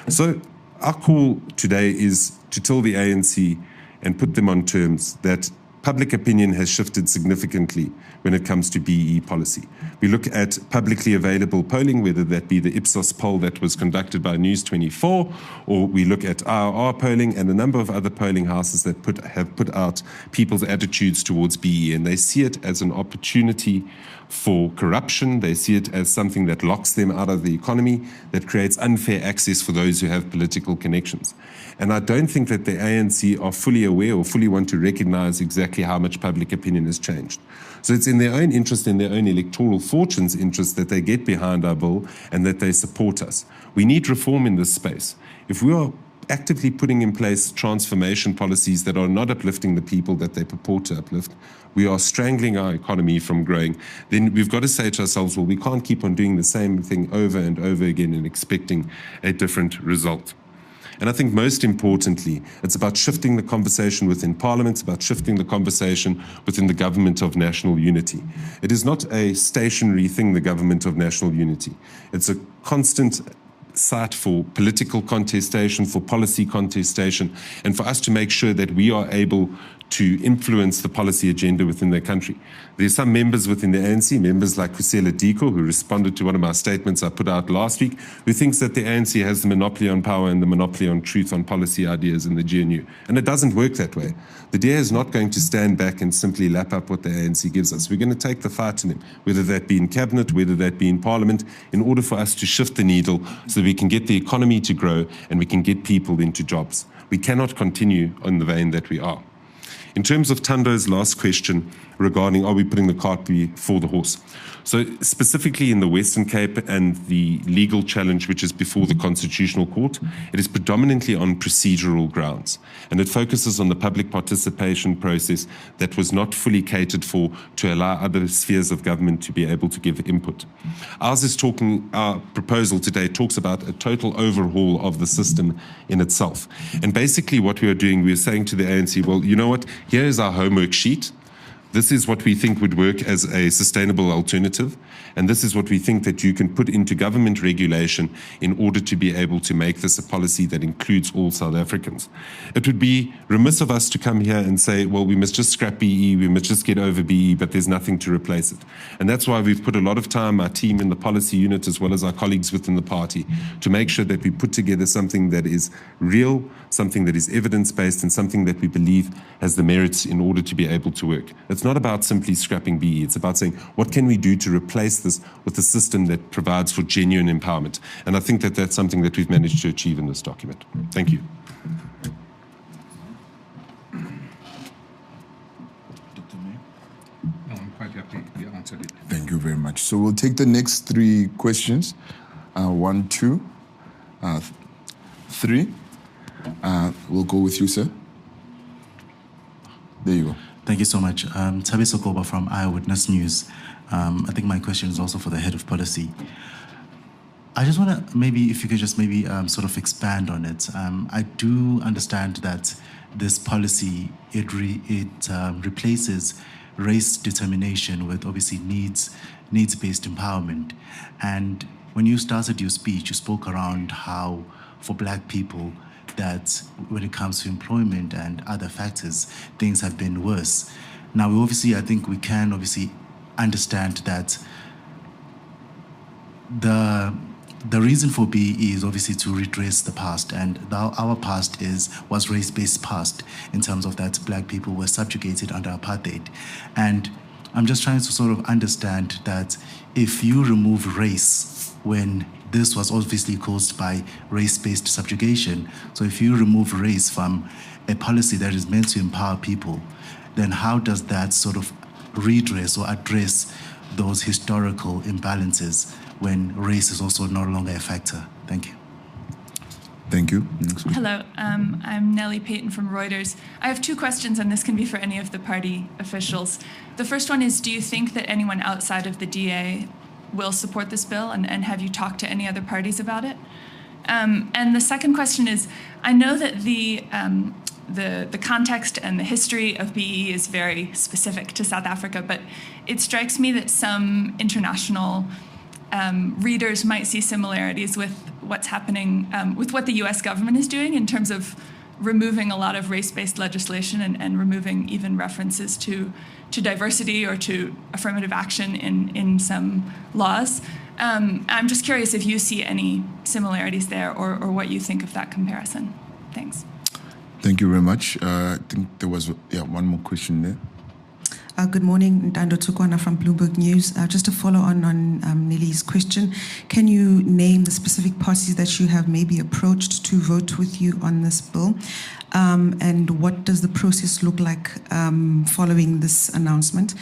So our call today is to tell the ANC and put them on terms that public opinion has shifted significantly when it comes to BEE policy. We look at publicly available polling, whether that be the Ipsos poll that was conducted by News 24, or we look at IRR polling and a number of other polling houses that have put out people's attitudes towards BEE, and they see it as an opportunity for corruption. They see it as something that locks them out of the economy, that creates unfair access for those who have political connections. And I don't think that the ANC are fully aware or fully want to recognize exactly how much public opinion has changed. So it's in their own interest, in their own electoral fortune's interest, that they get behind our bill and that they support us. We need reform in this space. If we are actively putting in place transformation policies that are not uplifting the people that they purport to uplift, we are strangling our economy from growing, then we've got to say to ourselves, well, we can't keep on doing the same thing over and over again and expecting a different result. And I think most importantly, it's about shifting the conversation within Parliament, it's about shifting the conversation within the government of national unity. It is not a stationary thing, the government of national unity. It's a constant site for political contestation, for policy contestation, and for us to make sure that we are able to influence the policy agenda within their country. There's some members within the ANC, members like Kusela Diko, who responded to one of my statements I put out last week, who thinks that the ANC has the monopoly on power and the monopoly on truth on policy ideas in the GNU. And it doesn't work that way. The DA is not going to stand back and simply lap up what the ANC gives us. We're going to take the fight to them, whether that be in cabinet, whether that be in parliament, in order for us to shift the needle so we can get the economy to grow and we can get people into jobs. We cannot continue on the vein that we are. In terms of Tando's last question regarding are we putting the cart before the horse? So specifically in the Western Cape and the legal challenge which is before the Constitutional Court, it is predominantly on procedural grounds. And it focuses on the public participation process that was not fully catered for to allow other spheres of government to be able to give input. Our proposal today talks about a total overhaul of the system in itself. And basically what we are doing, we are saying to the ANC, well, you know what, here is our homework sheet. This is what we think would work as a sustainable alternative, and this is what we think that you can put into government regulation in order to be able to make this a policy that includes all South Africans. It would be remiss of us to come here and say, well, we must just scrap BE, we must just get over BE, but there's nothing to replace it. And that's why we've put a lot of time, our team in the policy unit, as well as our colleagues within the party, to make sure that we put together something that is real, something that is evidence-based, and something that we believe has the merits in order to be able to work. It's not about simply scrapping BE. It's about saying, what can we do to replace this with a system that provides for genuine empowerment? And I think that that's something that we've managed to achieve in this document. Thank you. No, I'm quite happy you answered it. Thank you very much. So we'll take the next three questions. 1, 2, 3. We'll go with you, sir. There you go. Thank you so much. Tabe Sokoba from Eyewitness News. I think my question is also for the head of policy. I just want to maybe, if you could just maybe sort of expand on it. I do understand that this policy, it replaces race determination with obviously needs-based empowerment. And when you started your speech, you spoke around how for Black people, that when it comes to employment and other factors, things have been worse. Now, I think we can obviously understand that the reason for BE is obviously to redress the past, and our past was race-based past in terms of that Black people were subjugated under apartheid. And I'm just trying to sort of understand that if you remove race when this was obviously caused by race-based subjugation. So if you remove race from a policy that is meant to empower people, then how does that sort of redress or address those historical imbalances when race is also no longer a factor? Thank you. Thank you. Hello, I'm Nellie Payton from Reuters. I have two questions, and this can be for any of the party officials. The first one is, do you think that anyone outside of the DA will support this bill, and have you talked to any other parties about it? And the second question is, I know that the context and the history of BE is very specific to South Africa, but it strikes me that some international readers might see similarities with what's happening, with what the US government is doing in terms of removing a lot of race-based legislation and removing even references to diversity or to affirmative action in some laws. I'm just curious if you see any similarities there or what you think of that comparison. Thanks. Thank you very much. I think there was one more question there. Good morning, Ndando Tsukwana from Bloomberg News. Just to follow on Nelly's question, can you name the specific parties that you have maybe approached to vote with you on this bill? And what does the process look like following this announcement?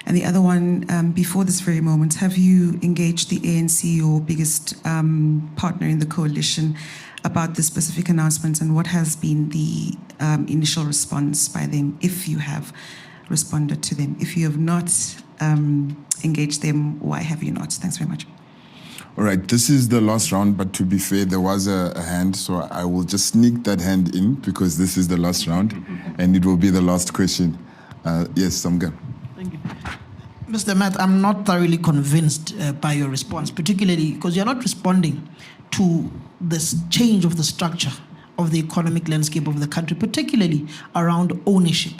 And the other one, before this very moment, have you engaged the ANC, your biggest partner in the coalition, about this specific announcement, and what has been the initial response by them, if you have responded to them? If you have not engaged them, why have you not? Thanks very much. All right, this is the last round, but to be fair, there was a hand, so I will just sneak that hand in because this is the last round, and it will be the last question. Yes, Samga. Thank you. Mr. Matt, I'm not thoroughly convinced by your response, particularly because you're not responding to this change of the structure of the economic landscape of the country, particularly around ownership.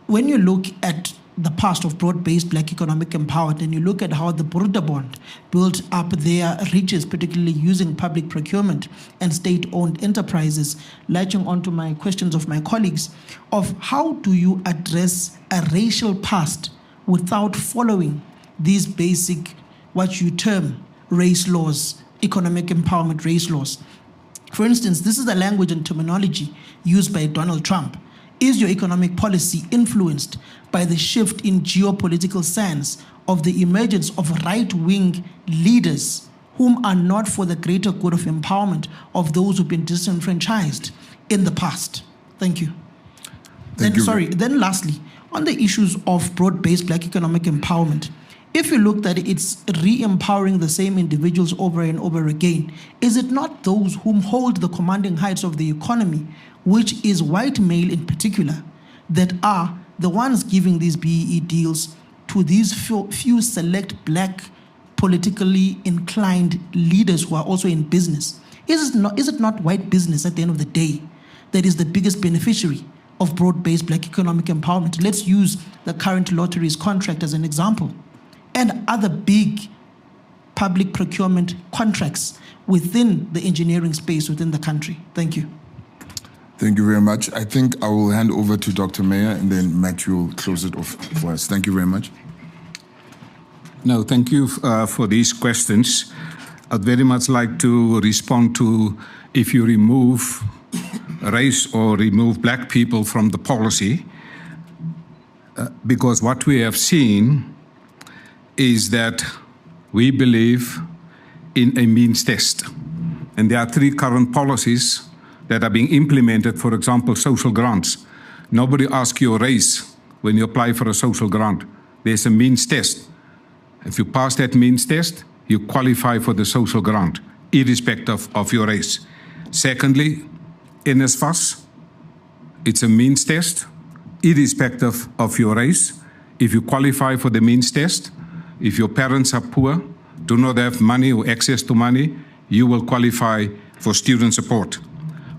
When you look at the past of broad-based black economic empowerment, and you look at how the Burda Bond built up their riches, particularly using public procurement and state-owned enterprises, latching onto my questions of my colleagues, of how do you address a racial past without following these basic, what you term race laws, economic empowerment race laws. For instance, this is the language and terminology used by Donald Trump. Is your economic policy influenced by the shift in geopolitical sense of the emergence of right-wing leaders whom are not for the greater good of empowerment of those who've been disenfranchised in the past? Thank you. Then lastly, on the issues of broad-based black economic empowerment, if you look that it's re-empowering the same individuals over and over again, is it not those whom hold the commanding heights of the economy, which is white male in particular, that are the ones giving these BEE deals to these few select black politically inclined leaders who are also in business? Is it not white business at the end of the day that is the biggest beneficiary of broad-based black economic empowerment? Let's use the current lotteries contract as an example, and other big public procurement contracts within the engineering space within the country. Thank you. Thank you very much. I think I will hand over to Dr. Meyer, and then Matthew will close it off for us. Thank you very much. No, thank you for these questions. I'd very much like to respond to if you remove race or remove black people from the policy, because what we have seen is that we believe in a means test. And there are three current policies that are being implemented, for example, social grants. Nobody asks your race when you apply for a social grant. There's a means test. If you pass that means test, you qualify for the social grant, irrespective of your race. Secondly, NSFAS, it's a means test, irrespective of your race. If you qualify for the means test, if your parents are poor, do not have money or access to money, you will qualify for student support.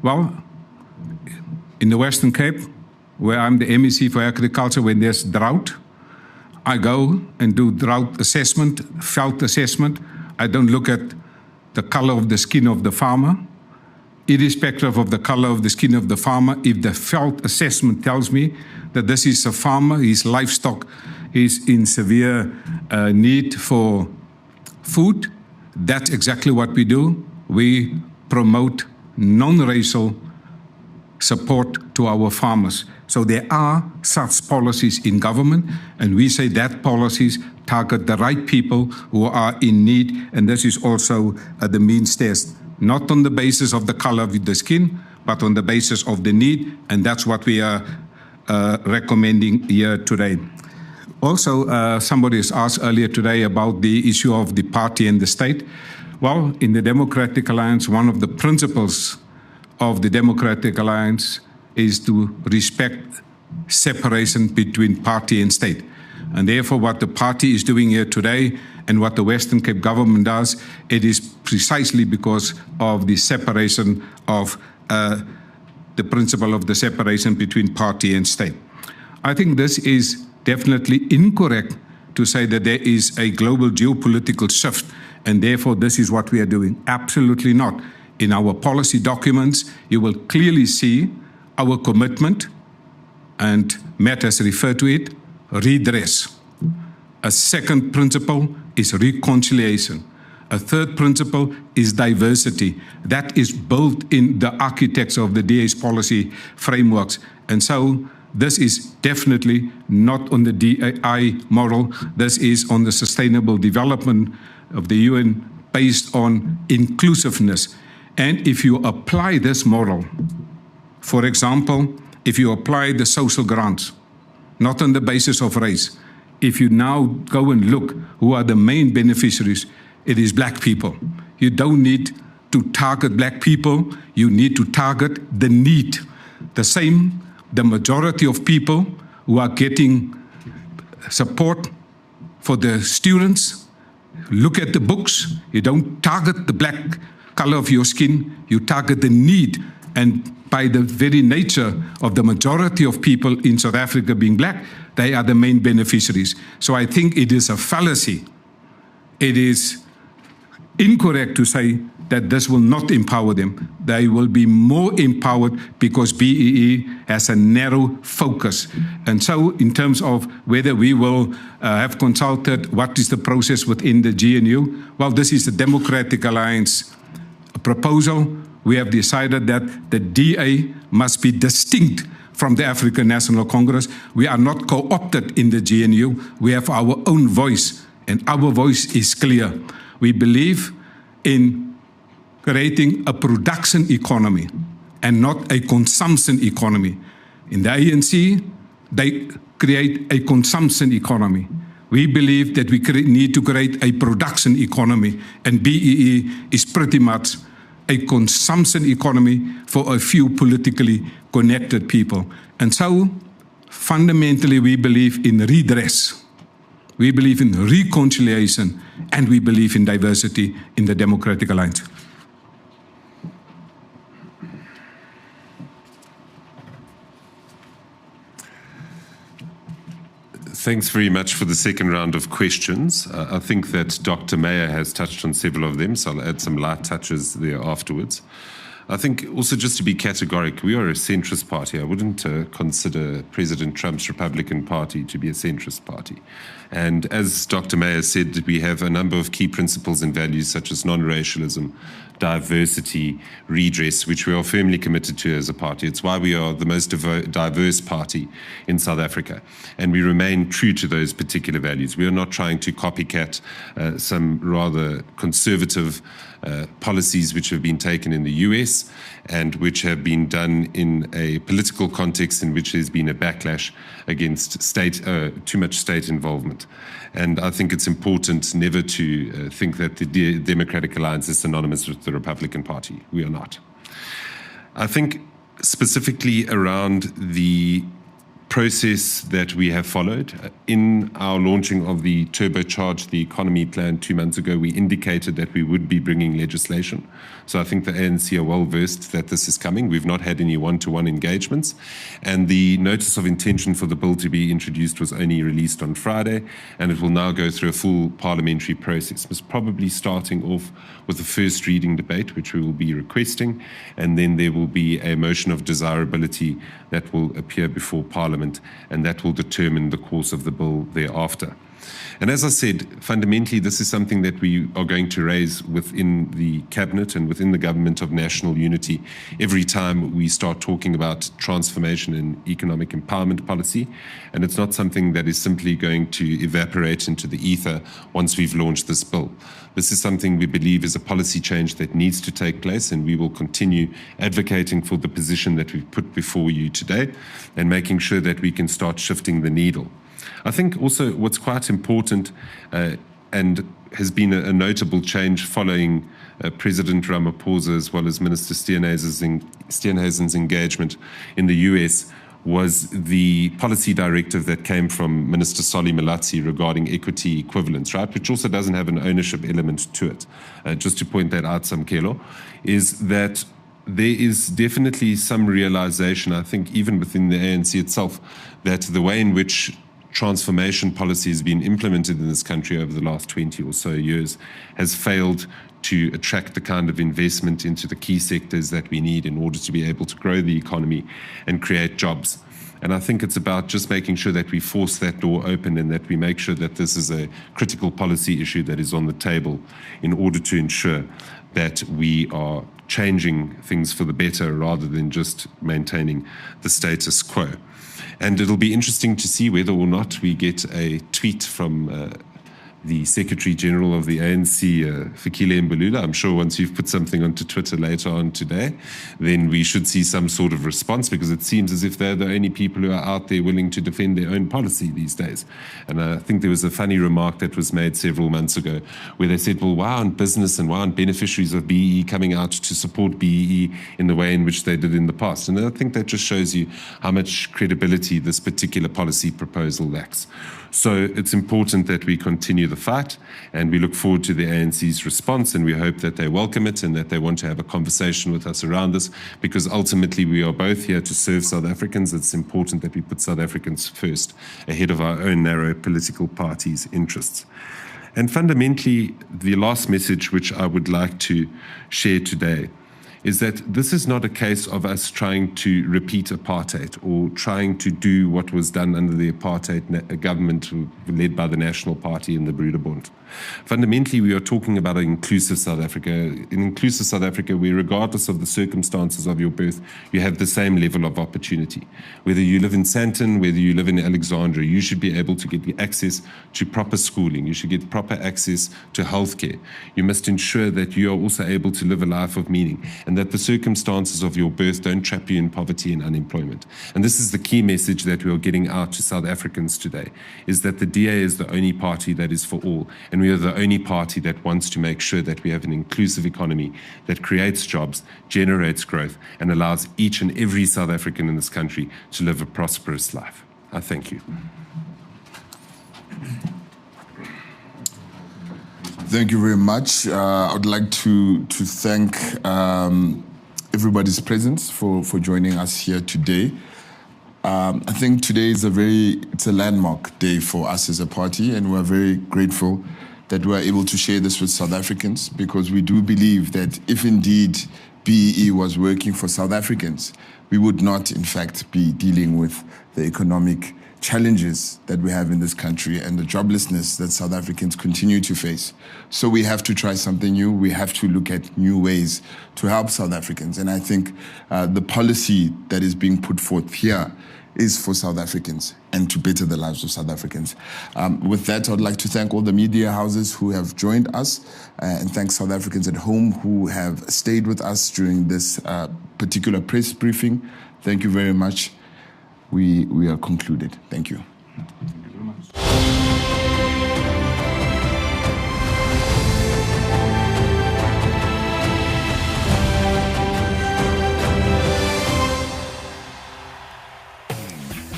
Well, in the Western Cape, where I'm the MEC for agriculture, when there's drought, I go and do drought assessment, veld assessment. I don't look at the color of the skin of the farmer. Irrespective of the color of the skin of the farmer, if the veld assessment tells me that this is a farmer, his livestock is in severe need for food, that's exactly what we do. We promote non-racial support to our farmers. So there are such policies in government, and we say that policies target the right people who are in need, and this is also the means test, not on the basis of the color of the skin, but on the basis of the need, and that's what we are recommending here today. Also, somebody has asked earlier today about the issue of the party and the state. Well, in the Democratic Alliance, one of the principles of the Democratic Alliance is to respect separation between party and state. And therefore, what the party is doing here today and what the Western Cape government does, it is precisely because of the separation of the principle of the separation between party and state. I think this is definitely incorrect to say that there is a global geopolitical shift and therefore this is what we are doing. Absolutely not. In our policy documents, you will clearly see our commitment, and Matt has referred to it, redress. A second principle is reconciliation. A third principle is diversity. That is built in the architects of the DA's policy frameworks. And so this is definitely not on the DAI model. This is on the sustainable development of the UN based on inclusiveness. And if you apply this model, for example, if you apply the social grants, not on the basis of race, if you now go and look who are the main beneficiaries, it is black people. You don't need to target black people, you need to target the need. The majority of people who are getting support for the students, look at the books, you don't target the black color of your skin, you target the need. And by the very nature of the majority of people in South Africa being black, they are the main beneficiaries. So I think it is a fallacy. It is incorrect to say that this will not empower them. They will be more empowered because BEE has a narrow focus. And so in terms of whether we will have consulted what is the process within the GNU, well, this is the Democratic Alliance proposal. We have decided that the DA must be distinct from the African National Congress. We are not co-opted in the GNU. We have our own voice, and our voice is clear. We believe in creating a production economy and not a consumption economy. In the ANC, they create a consumption economy. We believe that we need to create a production economy, and BEE is pretty much a consumption economy for a few politically connected people. And so, fundamentally, we believe in redress. We believe in reconciliation, and we believe in diversity in the Democratic Alliance. Thanks very much for the second round of questions. I think that Dr. Meyer has touched on several of them, so I'll add some light touches there afterwards. I think also just to be categoric, we are a centrist party. I wouldn't consider President Trump's Republican Party to be a centrist party. And as Dr. Meyer said, we have a number of key principles and values such as non-racialism, diversity, redress, which we are firmly committed to as a party. It's why we are the most diverse party in South Africa. And we remain true to those particular values. We are not trying to copycat some rather conservative policies which have been taken in the US and which have been done in a political context in which there's been a backlash against too much state involvement. And I think it's important never to think that the Democratic Alliance is synonymous with the Republican Party. We are not. I think specifically around the process that we have followed. In our launching of the Turbocharge the Economy plan 2 months ago, we indicated that we would be bringing legislation. So I think the ANC are well versed that this is coming. We've not had any one-to-one engagements. And the notice of intention for the bill to be introduced was only released on Friday, and it will now go through a full parliamentary process. It's probably starting off with the first reading debate, which we will be requesting, and then there will be a motion of desirability that will appear before Parliament, and that will determine the course of the bill thereafter. And as I said, fundamentally, this is something that we are going to raise within the Cabinet and within the Government of National Unity every time we start talking about transformation and economic empowerment policy. And it's not something that is simply going to evaporate into the ether once we've launched this bill. This is something we believe is a policy change that needs to take place, and we will continue advocating for the position that we've put before you today and making sure that we can start shifting the needle. I think also what's quite important and has been a notable change following President Ramaphosa as well as Minister Steenhuisen's engagement in the US was the policy directive that came from Minister Solly Malatsi regarding equity equivalence, right, which also doesn't have an ownership element to it. Just to point that out, Samkelo, is that there is definitely some realization, I think, even within the ANC itself, that the way in which transformation policy has been implemented in this country over the last 20 or so years has failed to attract the kind of investment into the key sectors that we need in order to be able to grow the economy and create jobs. And I think it's about just making sure that we force that door open and that we make sure that this is a critical policy issue that is on the table in order to ensure that we are changing things for the better rather than just maintaining the status quo. And it'll be interesting to see whether or not we get a tweet from the Secretary General of the ANC, Fikile Mbalula. I'm sure once you've put something onto Twitter later on today, then we should see some sort of response, because it seems as if they're the only people who are out there willing to defend their own policy these days. And I think there was a funny remark that was made several months ago where they said, well, why aren't business and why aren't beneficiaries of BEE coming out to support BEE in the way in which they did in the past? And I think that just shows you how much credibility this particular policy proposal lacks. So it's important that we continue the fight, and we look forward to the ANC's response, and we hope that they welcome it and that they want to have a conversation with us around this, because ultimately we are both here to serve South Africans. It's important that we put South Africans first, ahead of our own narrow political parties' interests. And fundamentally, the last message which I would like to share today is that this is not a case of us trying to repeat apartheid or trying to do what was done under the apartheid government led by the National Party and the Broederbond. Fundamentally, we are talking about an inclusive South Africa. In inclusive South Africa, where regardless of the circumstances of your birth, you have the same level of opportunity. Whether you live in Sandton, whether you live in Alexandria, you should be able to get the access to proper schooling. You should get proper access to healthcare. You must ensure that you are also able to live a life of meaning, and that the circumstances of your birth don't trap you in poverty and unemployment. And this is the key message that we are getting out to South Africans today, is that the DA is the only party that is for all, and we are the only party that wants to make sure that we have an inclusive economy that creates jobs, generates growth, and allows each and every South African in this country to live a prosperous life. I thank you. Thank you very much. I would like to thank everybody's presence for joining us here today. I think today is it's a landmark day for us as a party, and we're very grateful that we're able to share this with South Africans, because we do believe that if indeed BEE was working for South Africans, we would not, in fact, be dealing with the economic challenges that we have in this country and the joblessness that South Africans continue to face. So we have to try something new. We have to look at new ways to help South Africans. And I think the policy that is being put forth here is for South Africans and to better the lives of South Africans. With that, I'd like to thank all the media houses who have joined us, and thank South Africans at home who have stayed with us during this particular press briefing. Thank you very much. We are concluded. Thank you. Thank you very much.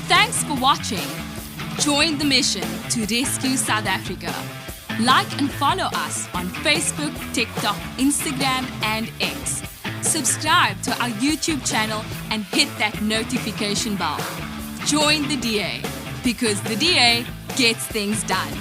Thanks for watching. Join the mission to rescue South Africa. Like and follow us on Facebook, TikTok, Instagram, and X. Subscribe to our YouTube channel and hit that notification bell. Join the DA, because the DA gets things done.